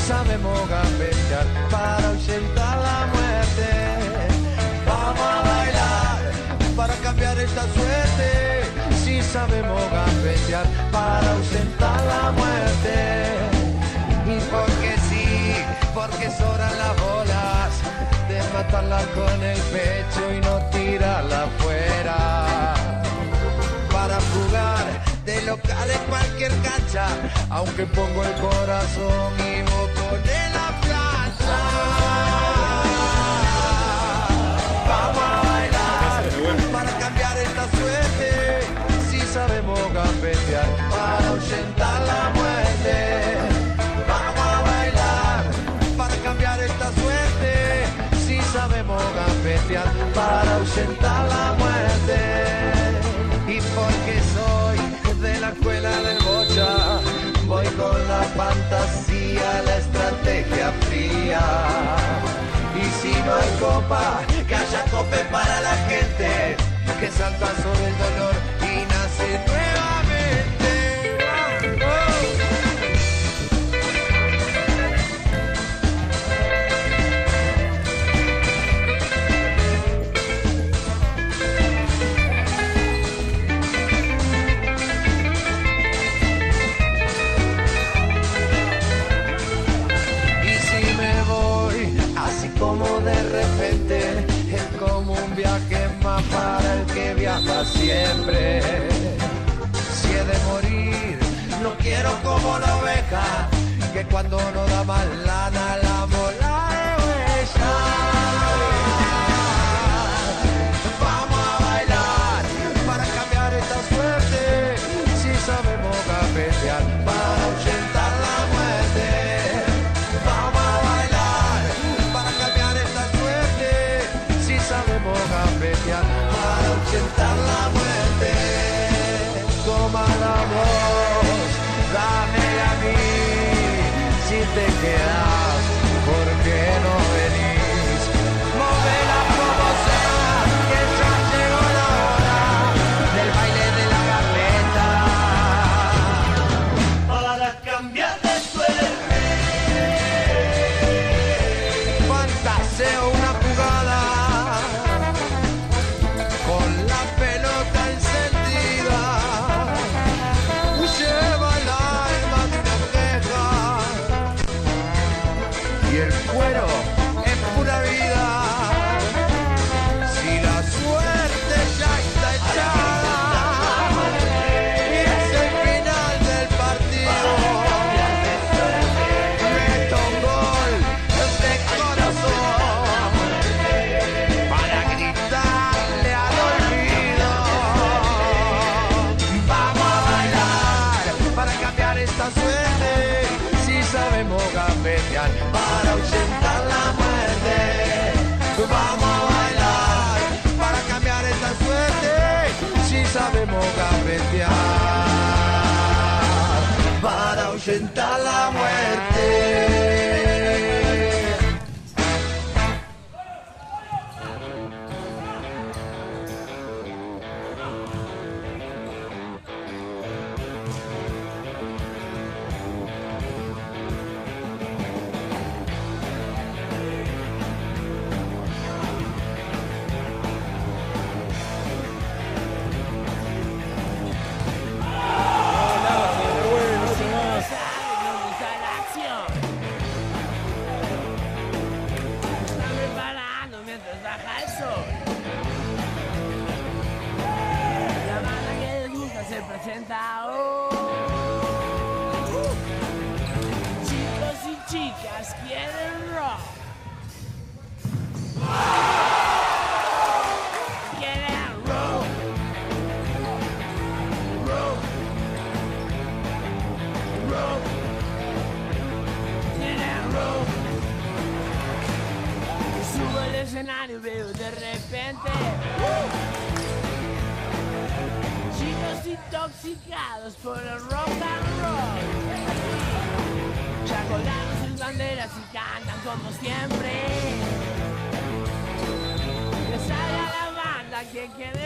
Sabemos gambetear para ahuyentar la muerte. Vamos a bailar para cambiar esta suerte. Si sabemos gambetear para ahuyentar la muerte. Y porque sí, porque sobran las bolas de matarla con el pecho y no tirarla afuera. Para jugar de local en cualquier cancha, aunque pongo el corazón y vos ponés la plancha. Vamos a bailar para cambiar esta suerte. Si sabemos gambetear para ahuyentar la muerte. Vamos a bailar para cambiar esta suerte. Si sabemos gambetear para ahuyentar la muerte. Y porque soy de la escuela del bocha, voy con la fantasía, la estrategia fría. Y si no hay copa, que haya cope para la gente que salta sobre el dolor y nace nuevamente. Como de repente es como un viaje más para el que viaja siempre. Si he de morir, no quiero como la oveja que cuando no da más lana la mola de huella. Vamos a bailar para cambiar esta suerte. Si sabemos gambetear para ahuyentar la muerte. Sabemos gambetear para ahuyentar la muerte. Toma la voz, dame a mí. Si te quedas, ¿por qué no venís? Móvela como sea, que ya llegó la hora del baile de la carreta. Para cambiar de suerte. Fantaseo una jugada. Bueno, es pura vida. Si la suerte ya está echada y es el final del partido, meto un gol de corazón para gritarle al olvido. Vamos a bailar para cambiar esta suerte. Si sabemos gambetear para ahuyentar la muerte. Vamos a bailar para cambiar esta suerte. Si sabemos gambetear para ahuyentar la muerte. Chicos y chicas quieren rock. Quieren rock. Rock. Rock. Quieren rock. Subo al escenario y veo de repente intoxicados por el rock and roll. Ya colgaron sus banderas y cantan como siempre. Que salga la banda que quede